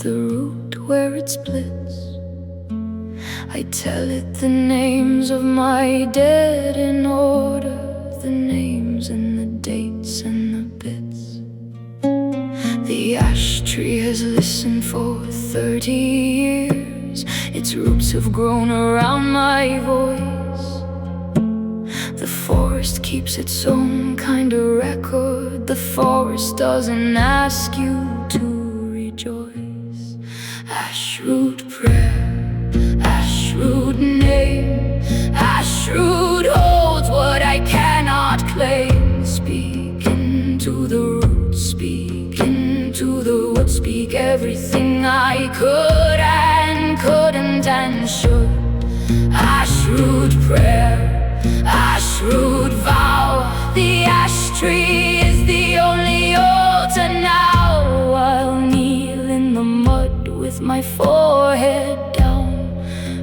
the root where it splits. I tell it the names of my dead in order, the names and the dates and the bits. The ash tree has listened for 30 years. Its roots have grown around my voice. The forest keeps its own kind of record. The forest doesn't ask you to rejoice. Ashroot prayer, ashroot name, ashroot holds what I cannot claim. Speak into the roots, speak into the wood, speak everything I could and couldn't and should. Ashroot prayer, ashroot vow, the ash tree is the only altar now. I'll kneel in the mud with my forehead down.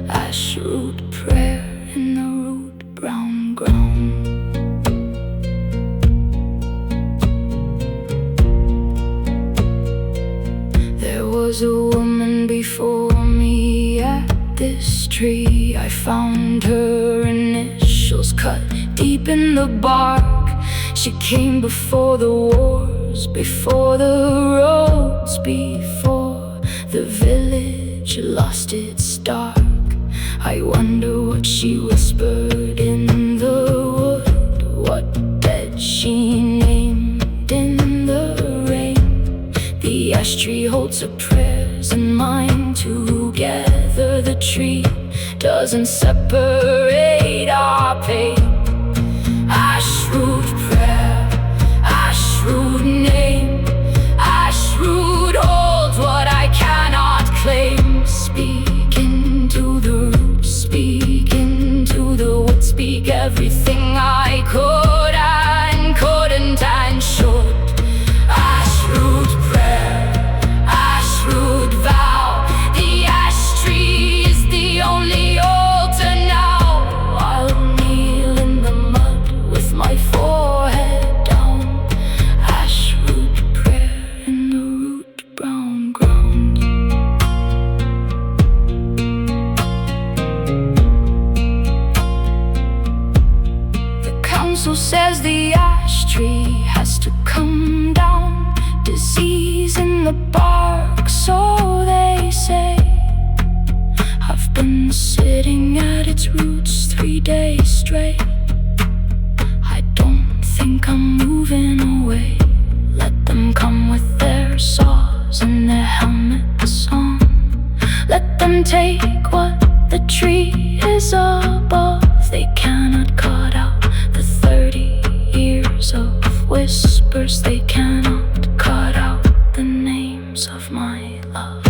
Ashroot prayer in the root brown ground. There was a woman before me at this tree. I found her initials cut deep in the bark. She came before the wars, before the roads, before the village lost its dark. I wonder what she whispered in the wood, what dead she named in the rain. The ash tree holds her prayers and mine together. The tree doesn't separate our pain. Ashroot prayer, ashroot name, ashroot holds what I cannot claim. Speak into the roots, speak into the wood, speak everything I could and couldn't and should. Ashroot prayer, ashroot vow, the ash tree is the only altar now. I'll kneel in the mud with my forehead down. Ashroot prayer in the root brown ground. The council says the ash tree has to come down. Disease in the bark, so they say. I've been sitting at its roots 3 days straight. I don't think I'm moving away. Let them come with their saws and their helmets on. Let them take what the tree is above. They cannot cut out the 30 years of whispers. They cannot cut out the names of my love.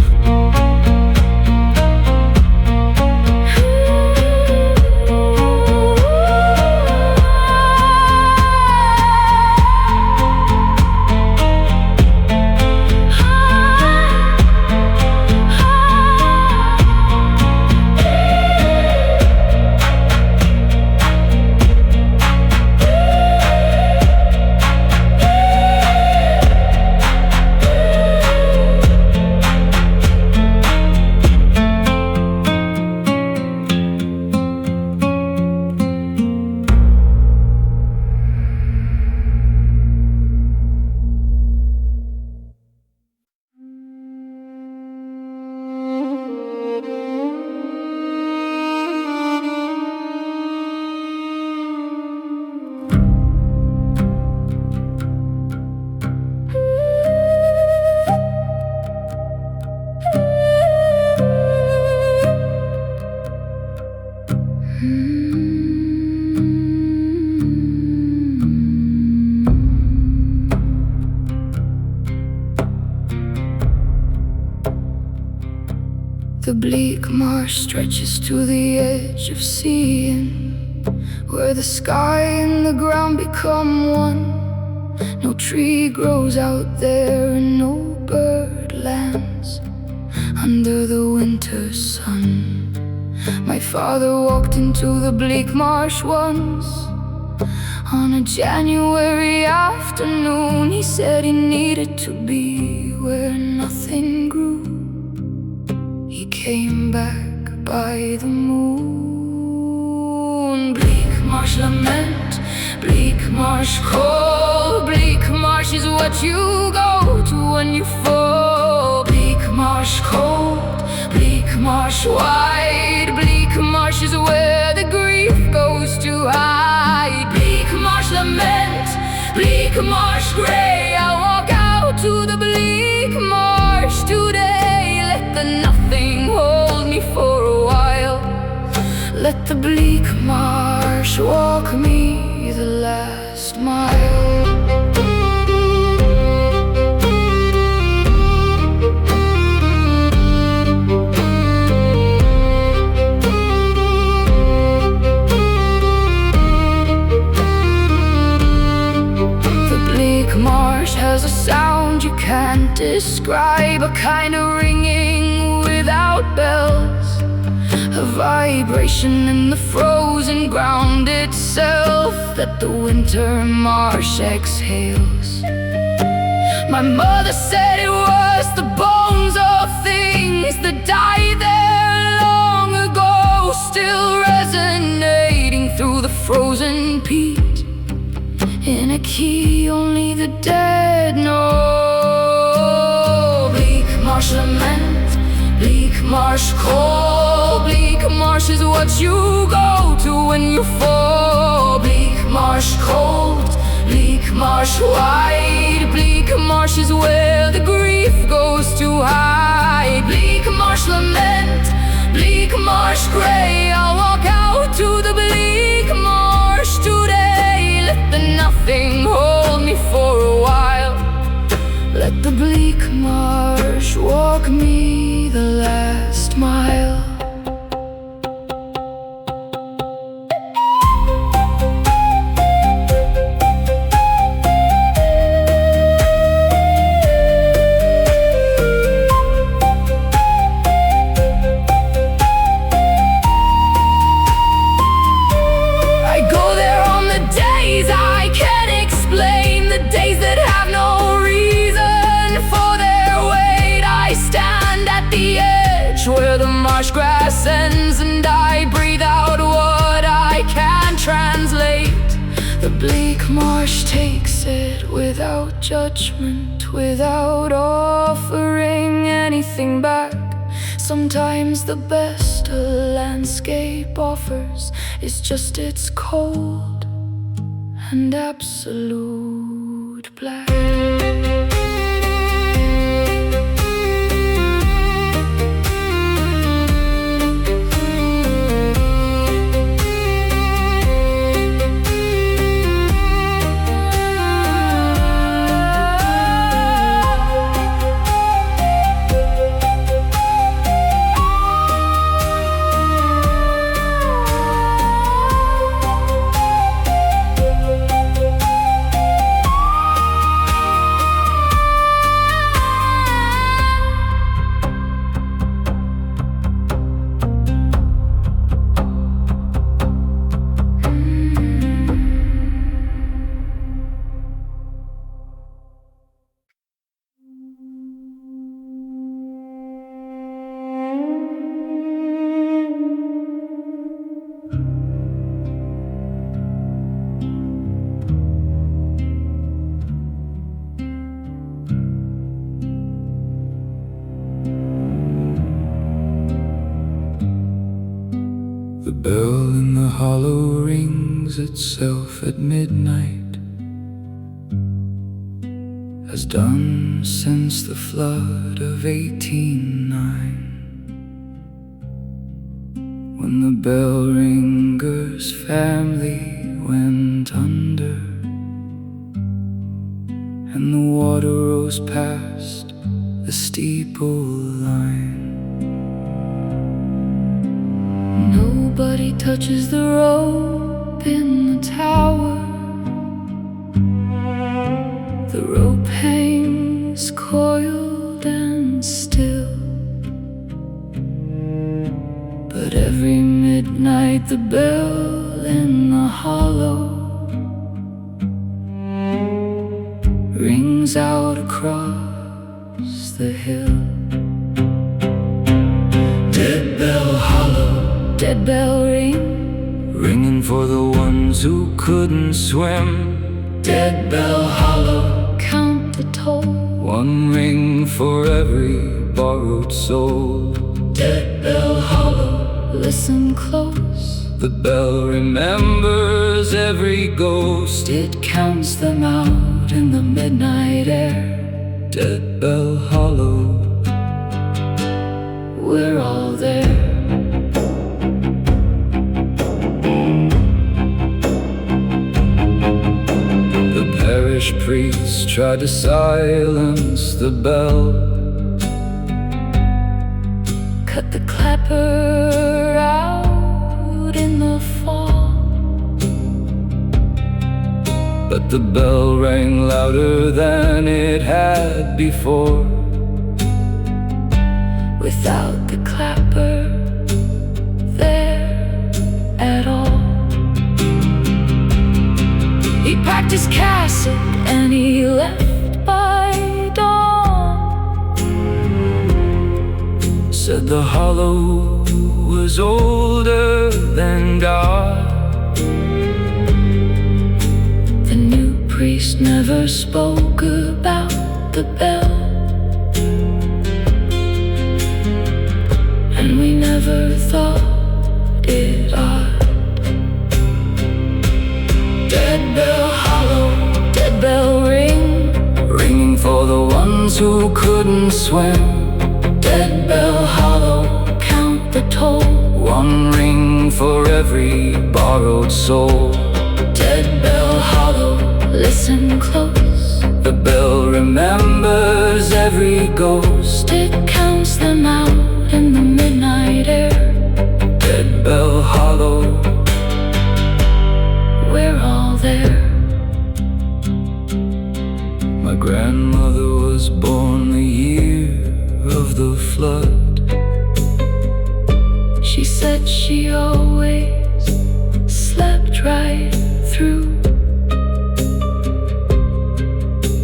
The bleak marsh stretches to the edge of seeing, where the sky and the ground become one. No tree grows out there and no bird lands under the winter sun. My father walked into the bleak marsh once. On a January afternoon, he said he needed to be where nothing grew. came back by the moon. Bleakmarsh lament, bleakmarsh cold. Bleakmarsh is what you go to when you fall. Bleakmarsh cold, bleakmarsh wide. Bleakmarsh is where the grief goes to hide. Bleakmarsh lament, bleakmarsh gray. I'll walk out to the bleakmarsh today. Let the nothing hold me for a while. Let the bleakmarsh walk me the last mile. Marsh has a sound you can't describe, a kind of ringing without bells, a vibration in the frozen ground itself that the winter marsh exhales. My mother said it was the bones of things that died there long ago, still resonating through the frozen peat, in a key only the dead know. Bleakmarsh lament, bleakmarsh cold. Bleakmarsh is what you go to when you fall. Bleakmarsh cold, bleakmarsh wide. Bleakmarsh is where the grief goes to hide. Bleakmarsh lament, bleakmarsh gray. I'll walk out to the bleakmarsh today. Let the nothing hold me for a while. Let the bleakmarsh walk me the last mile. Where the marsh grass ends and I breathe out what I can translate. The bleak marsh takes it without judgment, without offering anything back. Sometimes the best a landscape offers is just its cold and absolute black. The bell in the hollow rings itself at midnight, has done since the flood of 1809, when the bell ringer's family went under, and the water rose past the steeple line. Nobody touches the rope in the tower. The rope hangs coiled and still, but every midnight the bell in the hollow rings out across the hill. dead bell ring, ringing for the ones who couldn't swim. dead bell hollow, count the toll. One ring for every borrowed soul. Dead bell hollow, listen close. The bell remembers every ghost. It counts them out in the midnight air. Dead bell hollow, we're all there. the parish priest tried to silence the bell. Cut the clapper out in the fall, But the bell rang louder than it had before. without the clapper there at all. He packed his cassock and he left by dawn. Said the hollow was older than God. The new priest never spoke about the bell, and we never thought it odd. Dead bell hollow, dead bell ring, ringing for the ones who couldn't swim. dead bell hollow, count the toll. One ring for every borrowed soul. Dead bell hollow, listen close. The bell remembers every ghost. It counts them out in the midnight air. Dead bell hollow, We're all there. my grandmother was born the year of the flood. She said she always slept right through.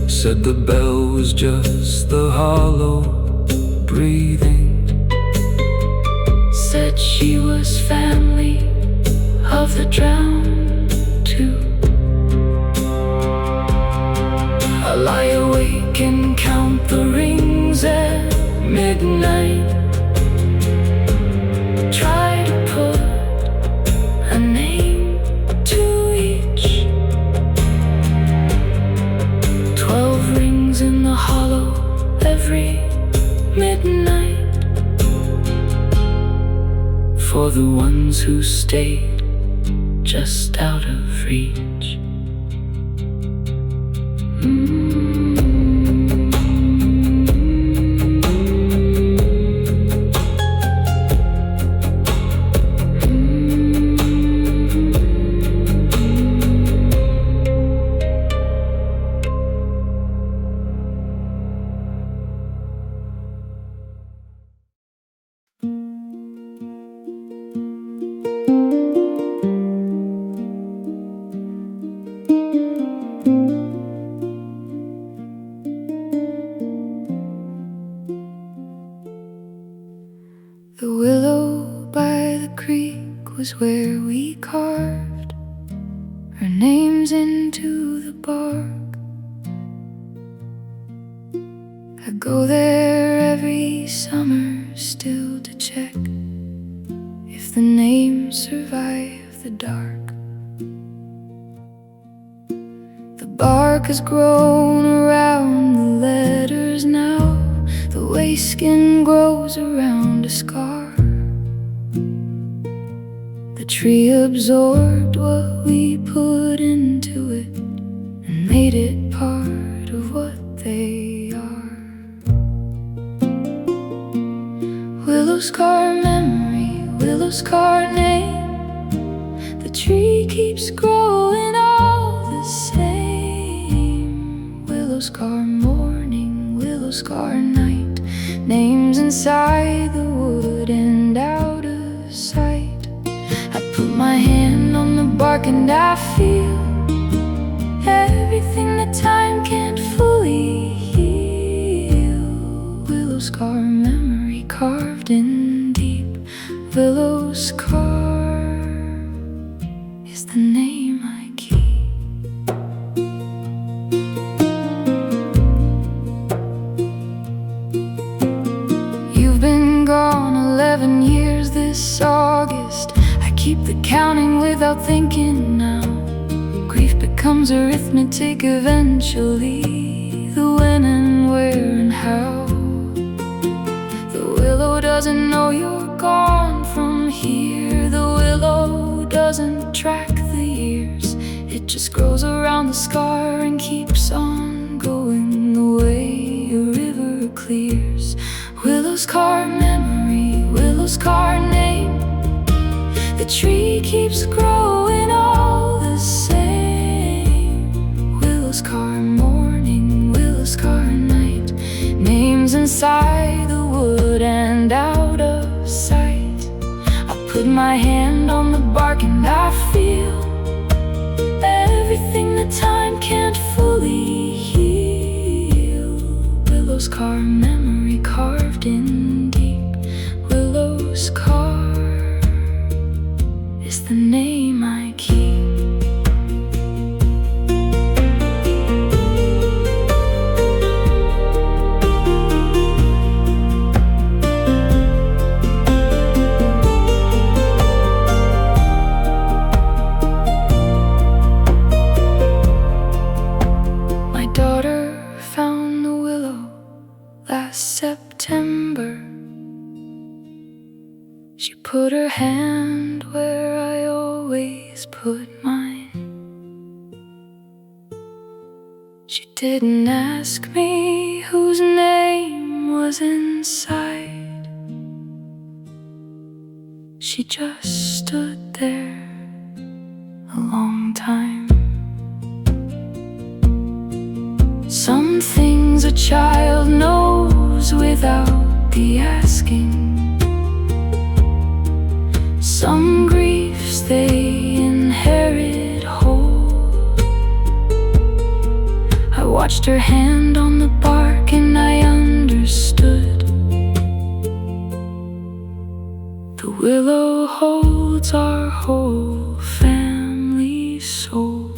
Said the bell was just the hollow breathing. Said she was family of the drowned too. I lie awake and count the rings at midnight. Try to put a name to each. 12 rings in the hollow every midnight, for the ones who stayed just out of reach. The willow by the creek was where we carved our names into the bark. I go there every summer still to check if the names survive the dark. The bark has grown around the letters now, the way skin grows around a scar. The tree absorbed what we put into it and made it part of what they are. Willowscar memory, willowscar name. The tree keeps growing all the same. Willowscar morning, willowscar night. Names inside the wood and out of sight. I put my hand on the bark and I feel everything that time can't fully heal. Willowscar memory carved in deep willowscar is the name I keep. You've been gone 11 years this August. I keep the counting without thinking now. Grief becomes arithmetic eventually, the when and where and how. The willow doesn't know you're gone from here. The willow doesn't track the years. It just grows around the scar and keeps on going the way a river clears. Willowscar memory, willowscar name. The tree keeps growing all the same. Willowscar morning, willowscar night. Names inside the wood and out of sight. I put my hand on the bark and I feel everything that time can't fully heal. Willowscar memory carved in deep. Willowscar is the name I keep. My daughter found the willow last September. She put her hand where I always put mine. She didn't ask me whose name was inside. She just stood there a long time. Some things a child knows without the asking. Some griefs they inherit whole. I watched her hand on the bark and I understood. The willow holds our whole family soul.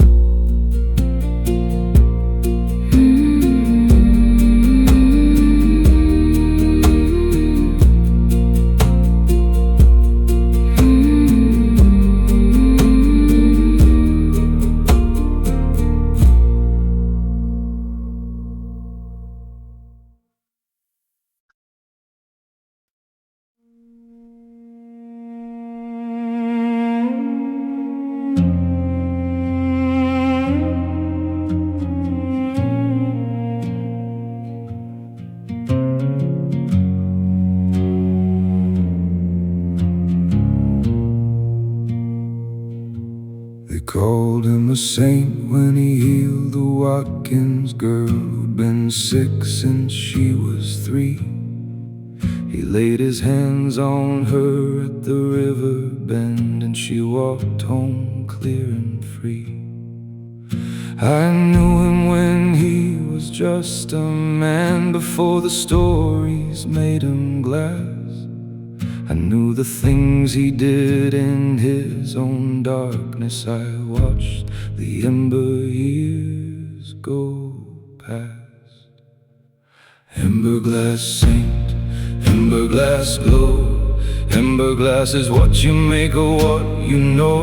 Called him a saint when he healed the Watkins girl who'd been sick since she was 3. He laid his hands on her at the river bend and she walked home clear and free. I knew him when he was just a man, before the stories made him glass. I knew the things he did in his own darkness. I watched the ember years go past. Emberglass saint, emberglass glow. Emberglass is what you make of what you know.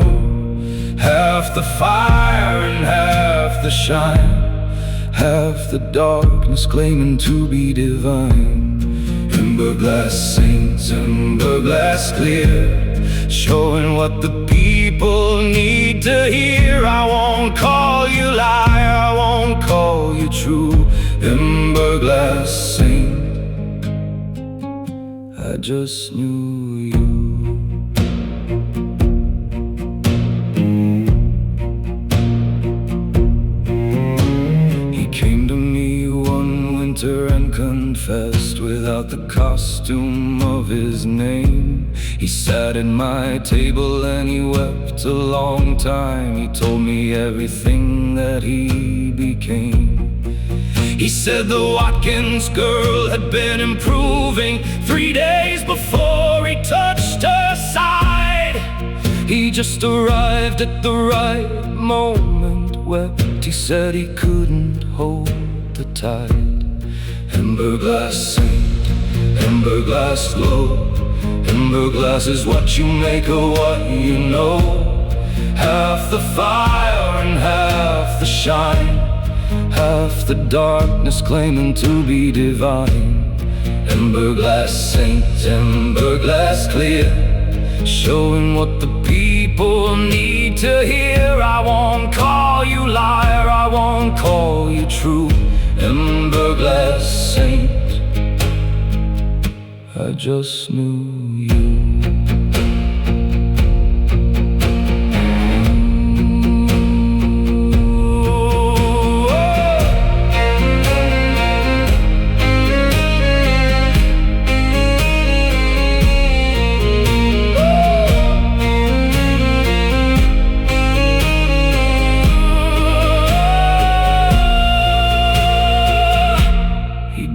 Half the fire and half the shine, half the darkness claiming to be divine. Emberglass saints, emberglass clear, showing what the people need to hear. I won't call you liar, I won't call you true. Emberglass saint, I just knew you. He came to me one winter and confessed without the costume of his name. He sat at my table and he wept a long time. He told me everything that he became. He said the Watkins girl had been improving 3 days before he touched her just arrived at the right moment. Wept, he said he couldn't hold the tide. Emberglass saint, emberglass glow. Emberglass is what you make of what you know. Half the fire and half the shine, half the darkness claiming to be divine. Emberglass saint, emberglass clear, showing what the people need to hear. I won't call you liar, I won't call you true. Emberglass saint, I just knew you.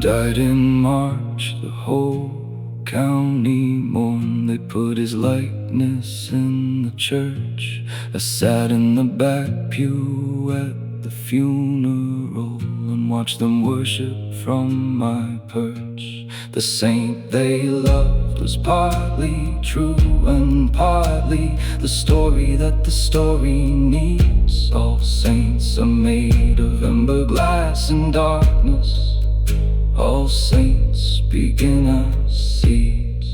Died in March, the whole county mourned. They put his likeness in the church. I sat in the back pew at the funeral and watched them worship from my perch. The saint they loved was partly true and partly the story that the story needs. All saints are made of emberglass and darkness. All saints begin as seeds.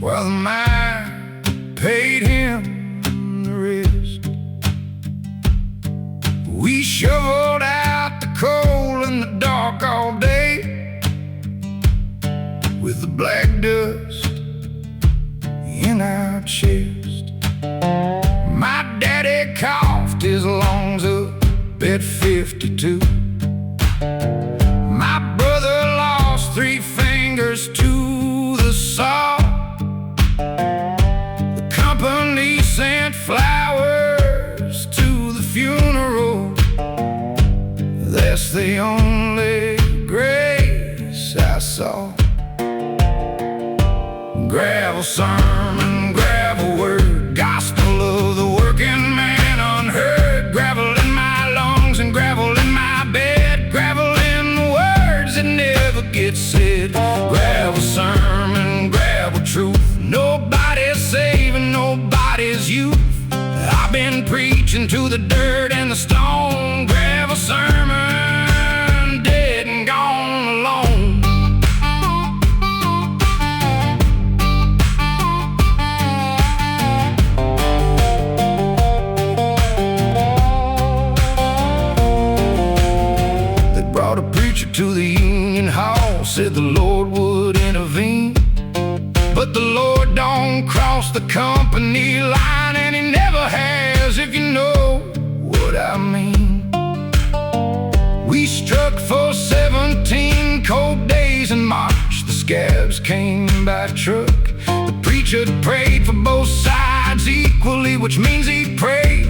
Well, the mine paid him the rest. We shoveled out the coal in the dark all day, with the black dust in our chest. My daddy coughed his lungs up at 52. My brother lost 3 fingers to the saw. The company sent flowers to the funeral. That's the only grace I saw. Gravel sermon, gravel word, gospel of the working man unheard. Gravel in my lungs and gravel in my bed, gravel in the words that never get said. Gravel sermon, gravel truth, nobody's saving nobody's youth. I've been preaching to the dirt and the stone. Gravel sermon, dead and gone alone. They brought a preacher to the union hall, said the Lord would intervene. But the Lord don't cross the company line, and he never has, if you know what I mean. We struck for 17 cold days in March. The scabs came by truck. The preacher prayed for both sides equally, which means he prayed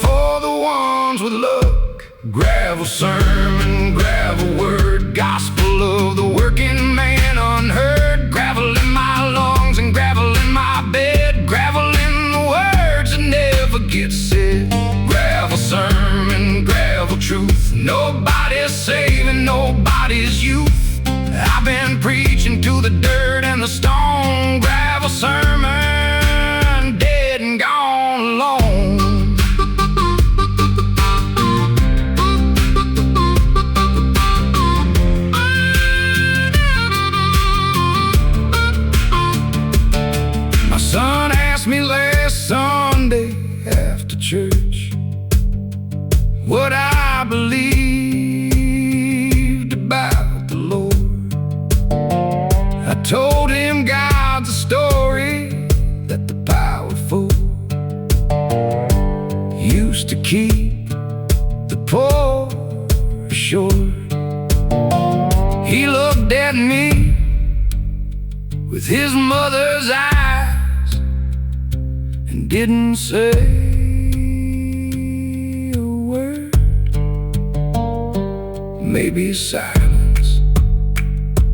for the ones with luck. Gravel sermon, gravel word, gospel of the working man unheard. Gravel in my lungs and gravel in my bed, gravel in the words that never get said. Gravel sermon, gravel truth, nobody's saving nobody's youth. I've been preaching to the dirt and the stone. Gravel sermon, dead and gone alone. keep the poor assured. He looked at me with his mother's eyes and didn't say a word. Maybe silence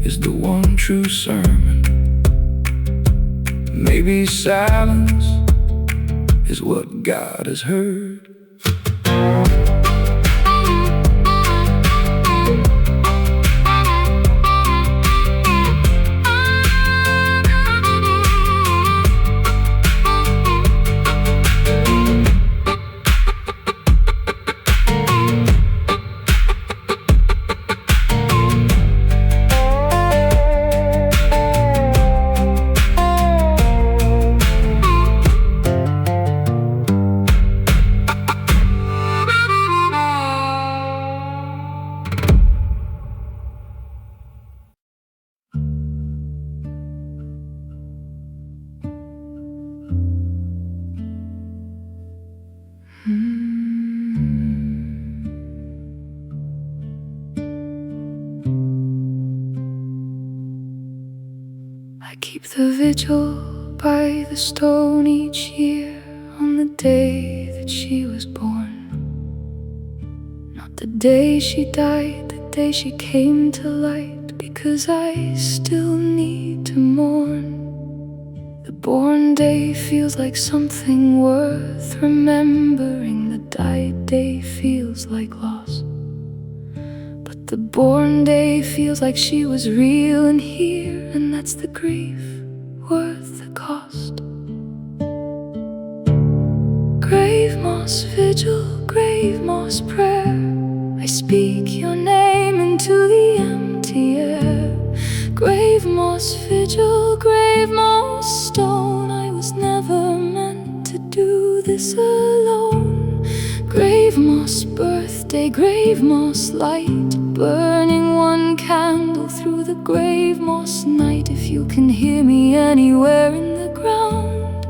is the one true sermon. Maybe silence is what God has heard. I keep the vigil by the stone each year on the day that she was born. Not the day she died, the day she came to light, because I still need to mourn. The born day feels like something worth remembering. The died day feels like loss. But the born day feels like she was real and here, and that's the grief worth the cost. Gravemoss vigil, gravemoss prayer, I speak your name into the empty air. Gravemoss vigil, gravemoss stone, I was never meant to do this alone. Gravemoss birthday, gravemoss light, burning one candle through the gravemoss night. If you can hear me anywhere in the ground,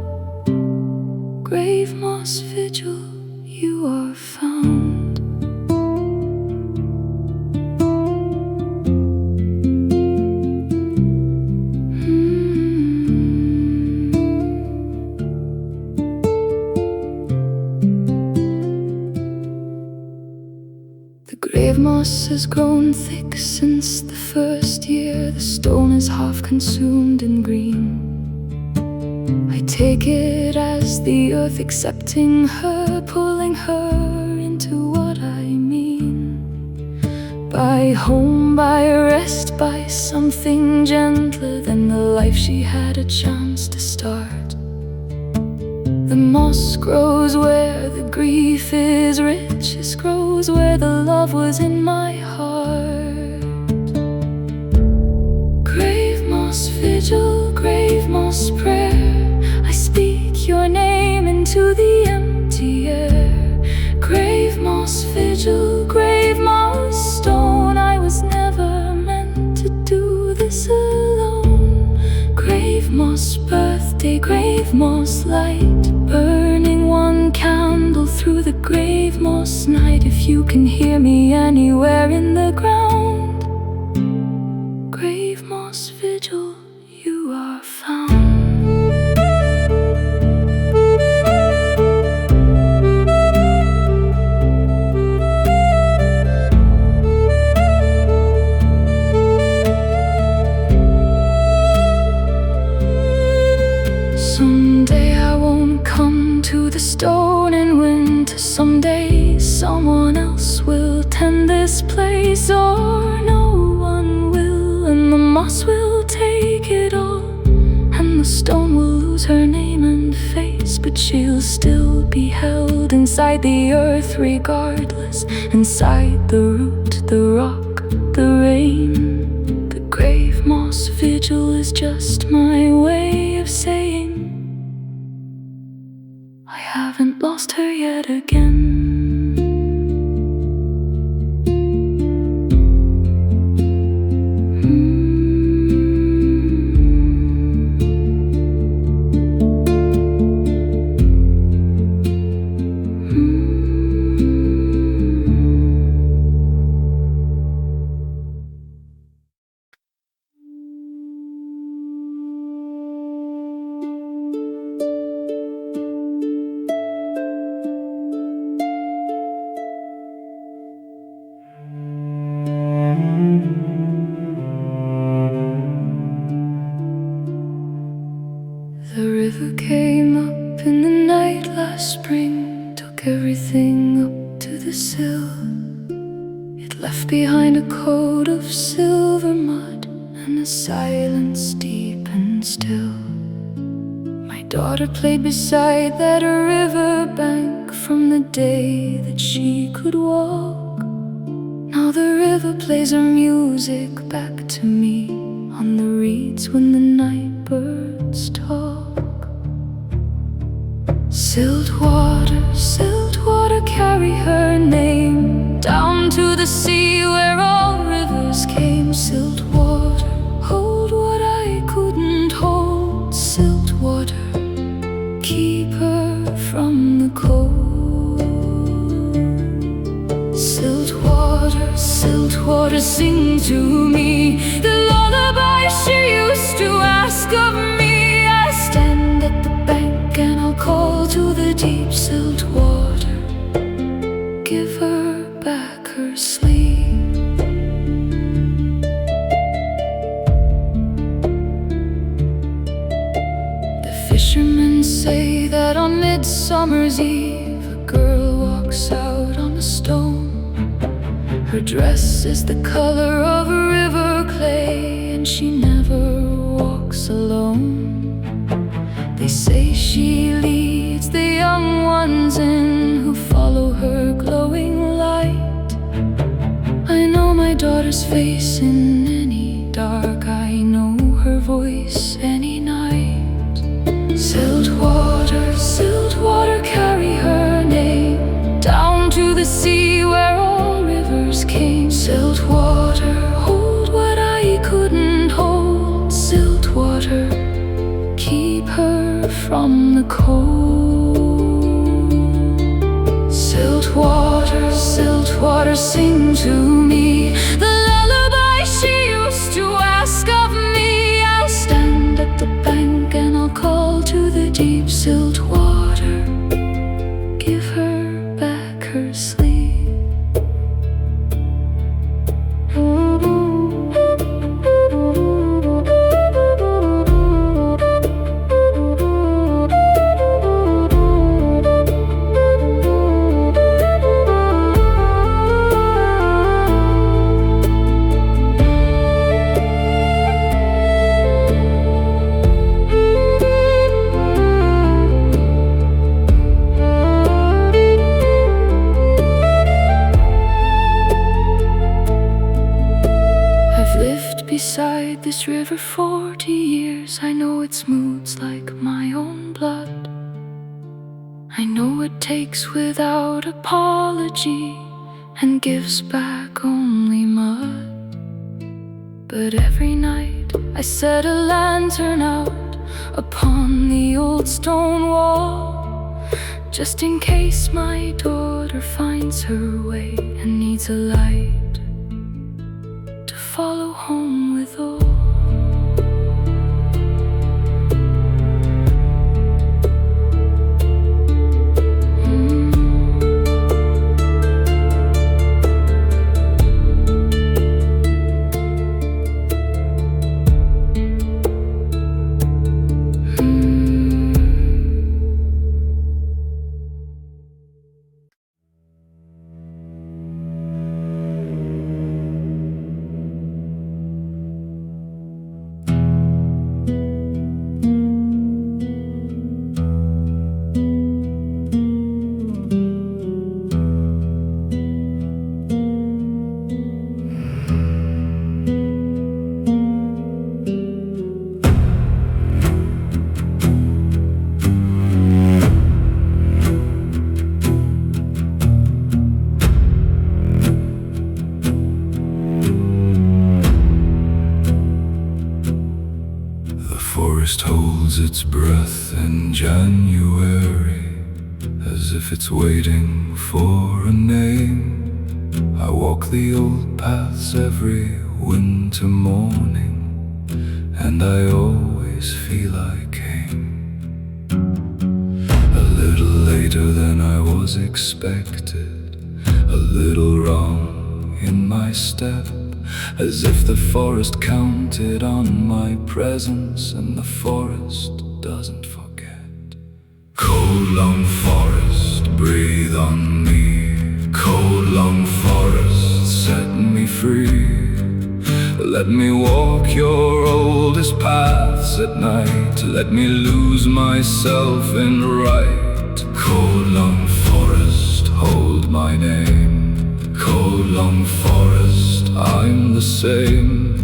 gravemoss vigil, you are found. Gravemoss has grown thick since the first year. The stone is half consumed in green. I take it as the earth accepting her, pulling her into what I mean. By home, by rest, by something gentler than the life she had a chance to start. The moss grows where the grief is richest, grows where the love was in my heart. Gravemoss vigil, gravemoss prayer, I speak your name into the empty air. Gravemoss vigil, gravemoss stone, I was never meant to do this alone. Gravemoss birthday, gravemoss light, burning one candle through the gravemoss night. If you can hear me anywhere in the ground, gravemoss vigil, you are found. Someday I won't come to the stone in winter. Someday someone else will tend this place, or no one will, and the moss will take it all, and the stone will lose her name and face, but she'll still be held inside the earth regardless, inside the root, the rock, the rain. The gravemoss vigil is just my way of saying I haven't lost her yet again. The river came up in the night last spring, took everything up to the sill. It left behind a coat of silver mud and a silence deep and still. My daughter played beside that river bank from the day that she could walk. Now the river plays her music back to me on the reeds when the night birds talk. Siltwater, siltwater, carry her name down to the sea where all rivers came. Siltwater, hold what I couldn't hold. Siltwater, keep her from the cold. Siltwater, siltwater, sing to me the lullaby she used to ask of me. I stand at the bank and I'll call to the deep. Siltwater, give her back her sleep. The fishermen say that on Midsummer's Eve a girl walks out on a stone. Her dress is the color of a river clay, and she never walks alone. They say she leads the young ones in who follow her glowing light. I know my daughter's face in any dark, I know her voice any night. Siltwater, siltwater, carry her name down to the sea where all rivers came. Siltwater, hold what I couldn't hold. Siltwater, keep her from the cold. Siltwater, siltwater, sing to me the lullaby she used to ask of me. I'll stand at the bank and I'll call to the deep. Siltwater, give her back her sleep. Beside this river 40 years, I know its moods like my own blood. I know it takes without apology and gives back only mud. But every night I set a lantern out upon the old stone wall, just in case my daughter finds her way and needs a light to follow home with all. forest holds its breath in January, as if it's waiting for a name. I walk the old paths every winter morning, and I always feel I came a little later than I was expected, a little wrong in my step, as if the forest counted on my presence and the forest doesn't forget. Coldlung forest, breathe on me. Coldlung forest, set me free. Let me walk your oldest paths at night. Let me lose myself in right. Coldlung forest, hold my name. Coldlung forest, I'm the same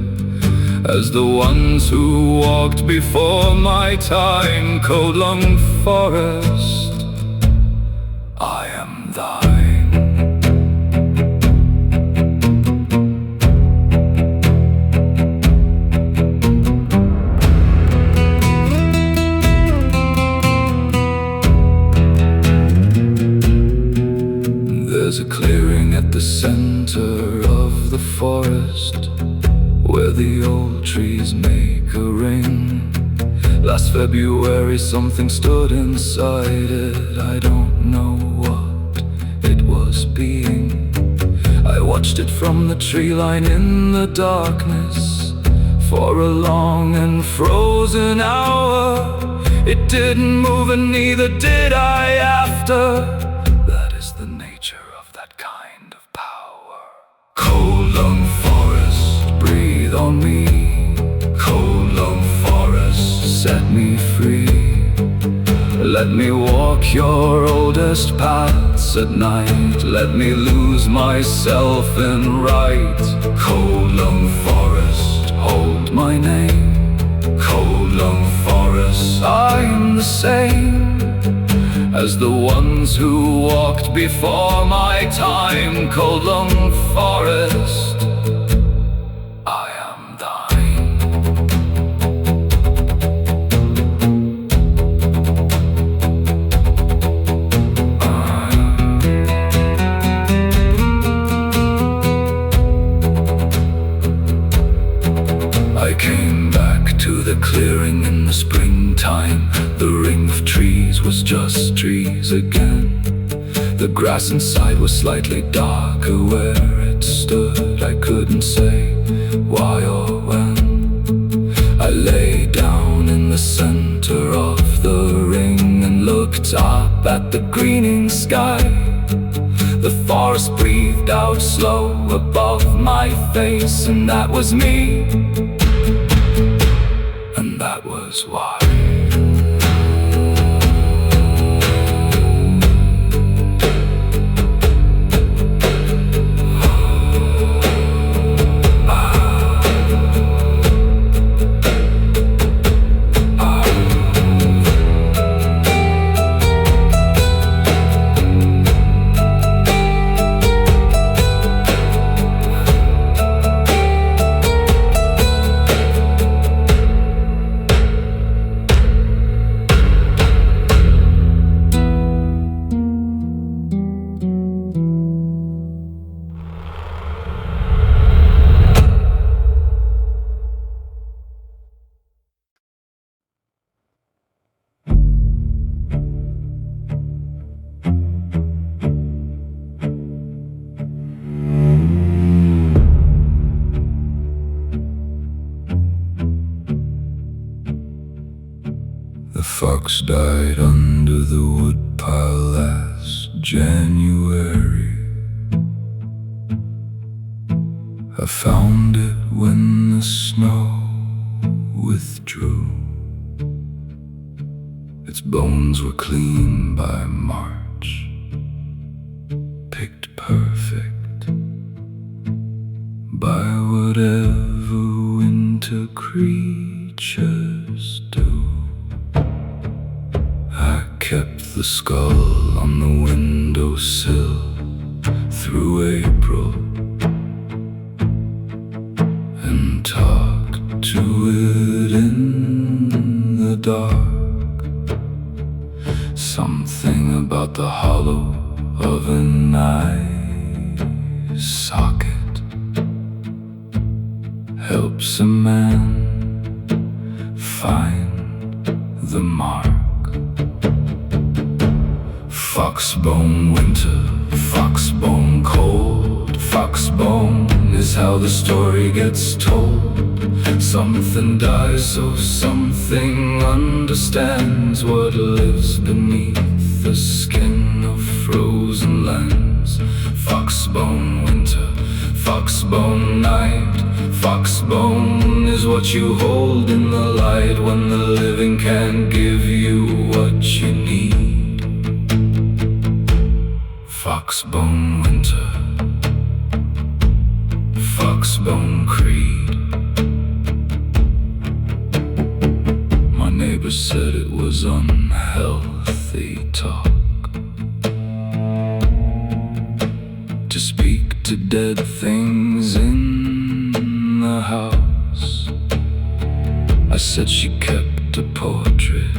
as the ones who walked before my time. Coldlung forest, I am thine. There's a clearing at the center of the forest where the old trees make a ring. Last February something stood inside it. I don't know what it was being. I watched it from the tree line in the darkness for a long and frozen hour. It didn't move and neither did I after. That is the nature of that kind of power. Coldlung forest, breathe on me. Coldlung forest, set me free. Let me walk your oldest paths at night. Let me lose myself in right. Coldlung forest, hold my name. Coldlung forest, I'm the same as the ones who walked before my time. Coldlung forest, I am thine. I came back to the clearing in the springtime. The ring of trees was just trees again. The grass inside was slightly darker where it stood. I couldn't say why or when. I lay down in the center of the ring and looked up at the greening sky. The forest breathed out slow above my face, and that was me, and that was why. The fox died under the woodpile last January. I found it when the snow withdrew. Its bones were clean by March, picked perfect by whatever winter creatures do. I kept the skull on the windowsill through April and talked to it in the dark. Something about the hollow of an eye socket helps a man find the mark. Foxbone winter, foxbone cold. Foxbone is how the story gets told. Something dies so something understands what lives beneath the skin of frozen lands. Foxbone winter, foxbone night. Foxbone is what you hold in the light when the living can't give you what you need. Foxbone winter, foxbone creed. My neighbor said it was unhealthy talk to speak to dead things in the house. I said she kept a portrait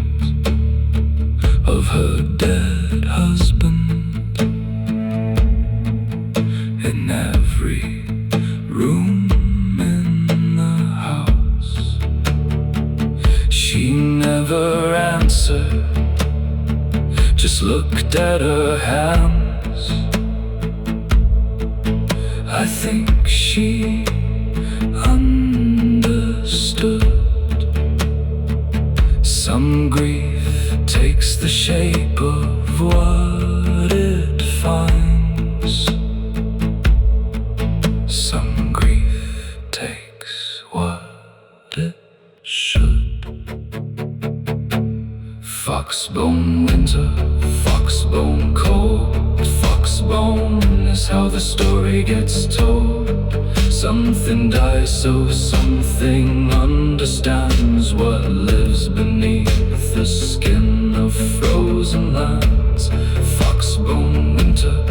of her dead husband in every room in the house. She never answered, just looked at her hands. I think she understood. Some grief takes the shape of what it finds. Some grief takes what it should. Foxbone winter, foxbone cold. Foxbone is how the story gets told. Something dies so something understands what lives beneath the skin of frozen lands. Foxbone winter,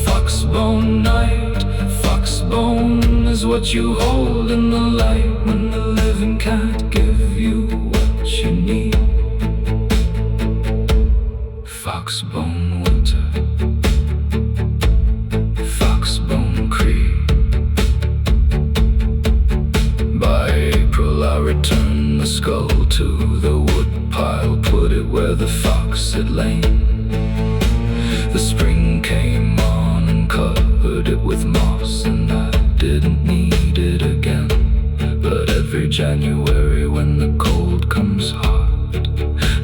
foxbone night. Foxbone is what you hold in the light when the living can't give you what you need. Foxbone winter, foxbone creed. By April I returned the skull to the wood pile, put it where the fox had lain. The spring came on and covered it with moss, and I didn't need it again. But every January when the cold comes hard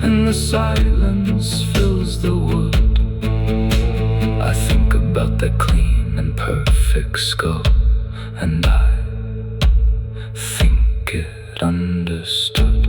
and the silence fills the wood, I think about that clean and perfect skull, and I think it understood.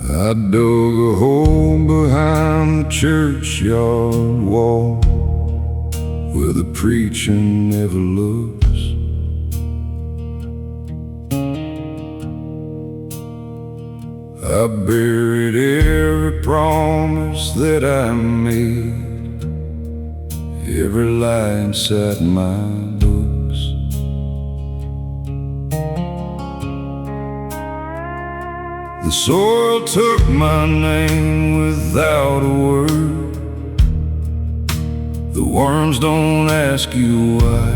I dug a hole behind the churchyard wall where the preacher never looks. I buried every promise that I made, every lie inside my books. The soil took my name without a word. The worms don't ask you why.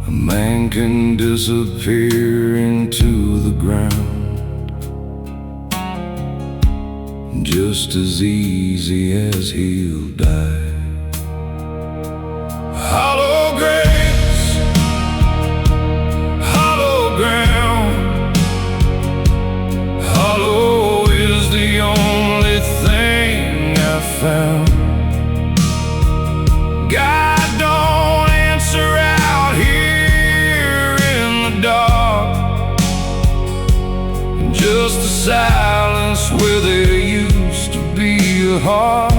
A man can disappear into the ground just as easy as he'll die. Hollow graves, hollow ground. Hollow is the only thing I found. God don't answer out here in the dark, just the silence where there used to be a heart.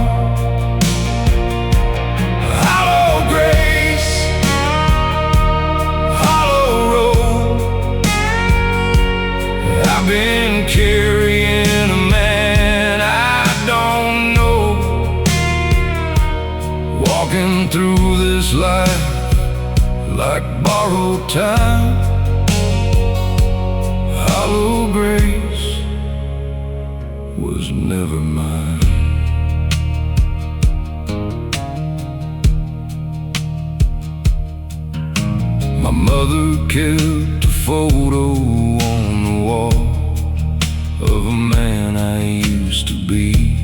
borrowed time, hollow grace was never mine. My mother kept a photo on the wall of a man I used to be.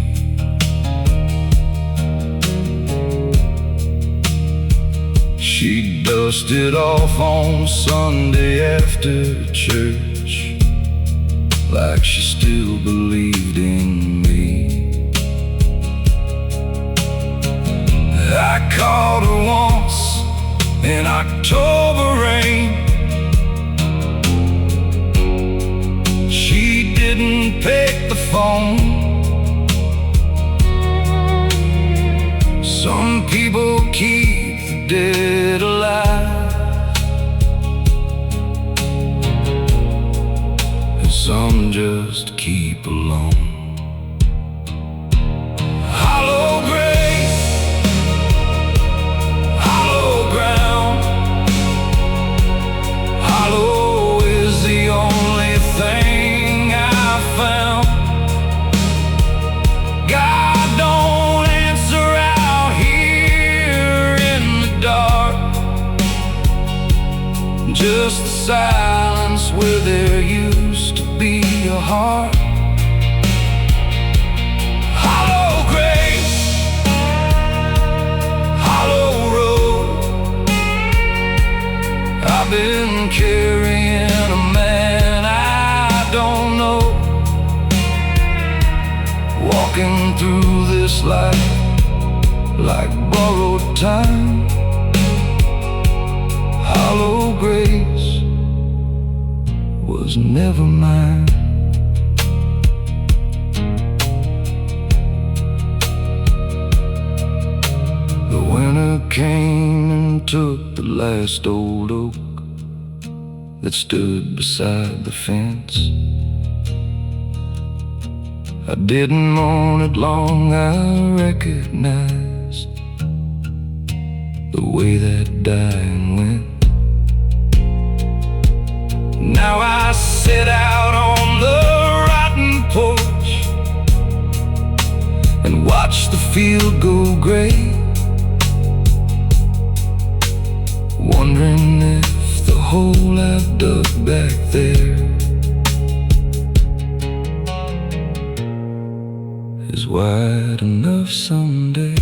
She dusted off on Sunday after church, like she still believed in me. I called her once in October rain. She didn't pick the phone. Some people keep the dead alive, and some just keep alone. Hollow grace, hollow ground, hollow is the only thing I found. God don't answer out here in the dark, just the silence where there used to be a heart. Hollow grace, hollow road, I've been carrying a man I don't know, walking through this life like borrowed time. Hollow grace was never mine. The winter came and took the last old oak that stood beside the fence. I didn't mourn it long, I recognized the way that dying went. Now I sit out on the rotten porch and watch the field go gray, wondering if the hole I've dug back there is wide enough someday.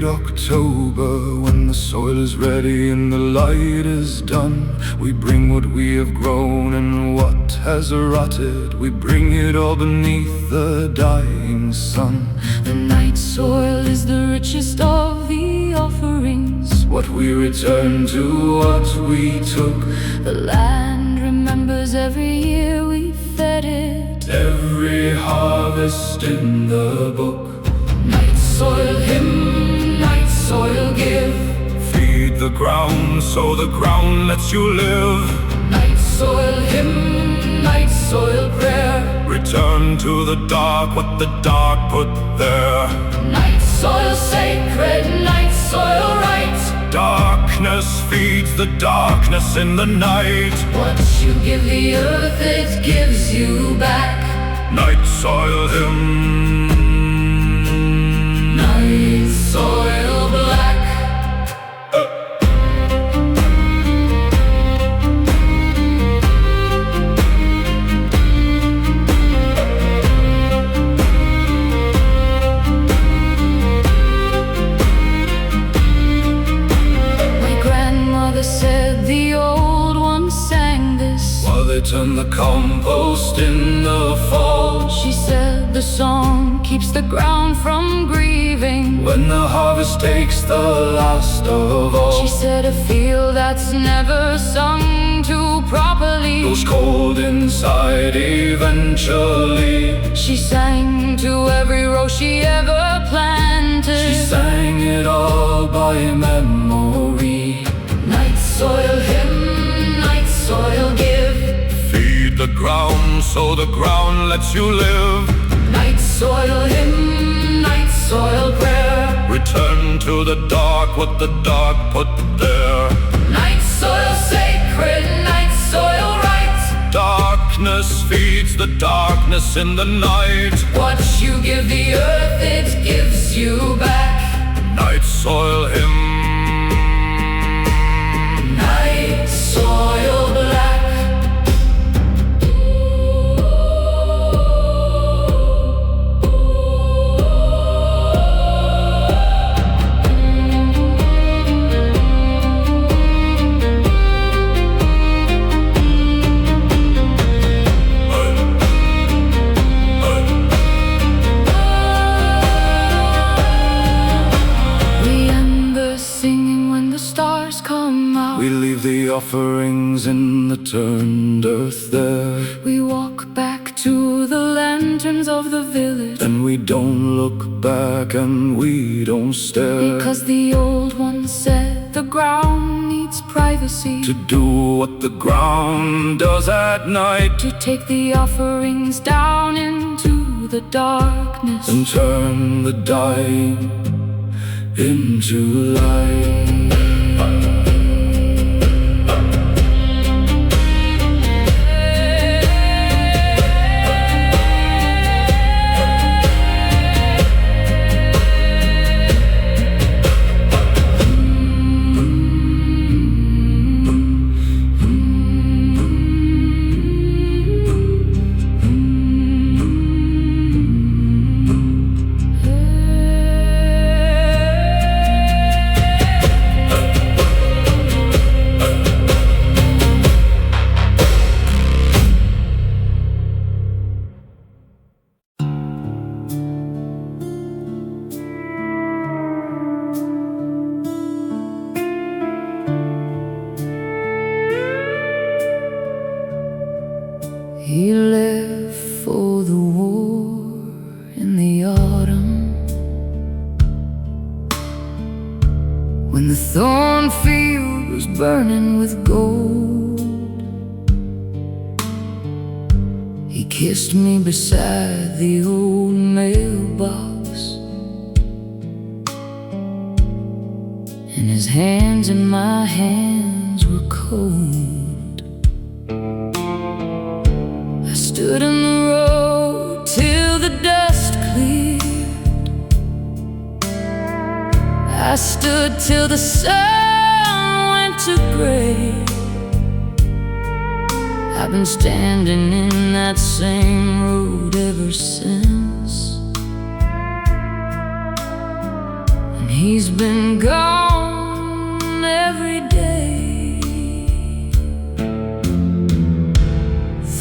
October, when the soil is ready and the light is done, we bring what we have grown and what has rotted, we bring it all beneath the dying sun. The night soil is the richest of the offerings, what we return to, what we took. The land remembers every year we fed it, every harvest in the book. Night soil hymn, night soil give, feed the ground so the ground lets you live. Night soil hymn, night soil prayer, return to the dark what the dark put there. Night soil sacred, night soil right, darkness feeds the darkness in the night. What you give the earth, it gives you back. Night soil hymn, turn the compost in the fall. She said the song keeps the ground from grieving when the harvest takes the last of all. She said a field that's never sung to properly goes cold inside eventually. She sang to every rose she ever planted. She sang it all by memory. Night soil hymn, night soil give. Feed the ground so the ground lets you live. Night soil hymn, night soil prayer. Return to the dark what the dark put there. Night soil sacred, night soil right. Darkness feeds the darkness in the night. What you give the earth, it gives you back. Night soil hymn, night soil black. we leave the offerings in the turned earth there. We walk back to the lanterns of the village, and we don't look back and we don't stare, because the old one said the ground needs privacy, to do what the ground does at night, to take the offerings down into the darkness and turn the dying into light. He left for the war in the autumn, when the thornfield was burning with gold. He kissed me beside the old mailbox, and his hands in my hands were cold. Stood in the road till the dust cleared. I stood till the sun went to gray. I've been standing in that same road ever since, and he's been gone every day.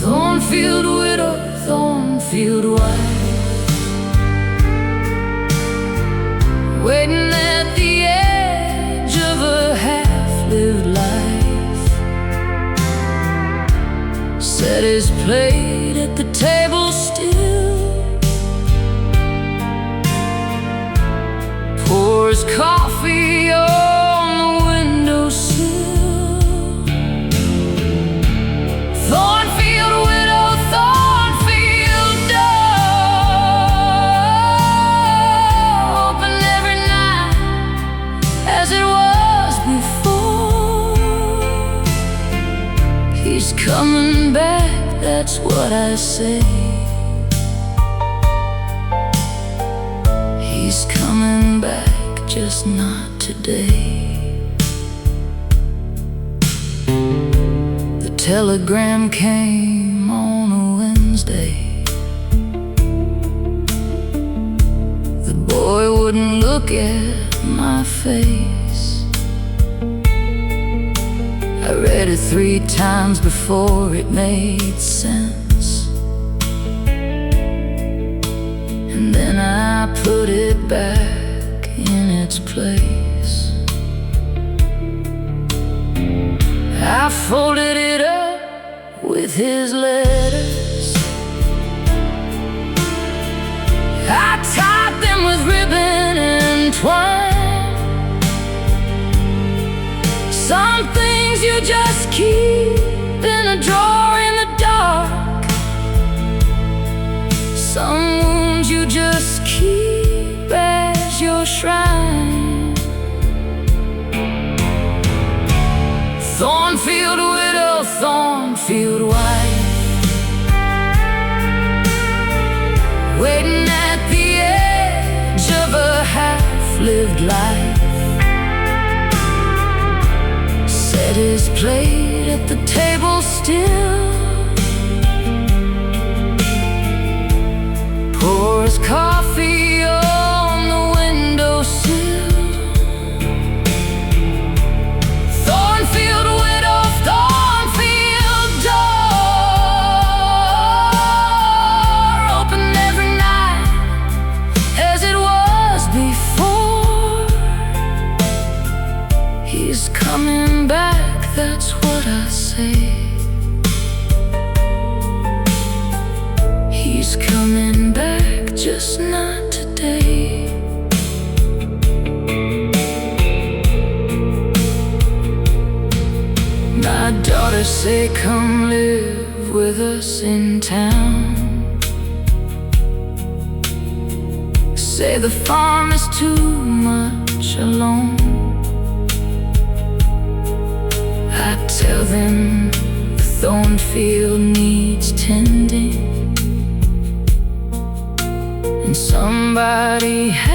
Thornfield widow, thornfield wife, waiting at the edge of a half-lived life. Set his plate at the table still, pours coffee on the windowsill. Thornfield widow, thornfield door, open every night as it was before. He's coming back, that's what I say. He's coming back, just not today. The telegram came on a Wednesday. The boy wouldn't look at my face. I read it 3 times before it made sense, and then I put it back in its place. I folded it up with his letters, I tied them with ribbon and twine. Some things you just keep in a drawer in the dark. Some wounds you just keep as your shrine. Thornfield widow, thornfield wife, waiting at the edge of a half-lived life. Set his plate at the table still, pours coffee on the windowsill. Thornfield widow, thornfield door, open every night as it was before. He's coming back, that's what I say. He's coming back, just not today. My daughters say, come live with us in town. Say the farm is too much alone. I tell them the thornfield needs tending, and somebody has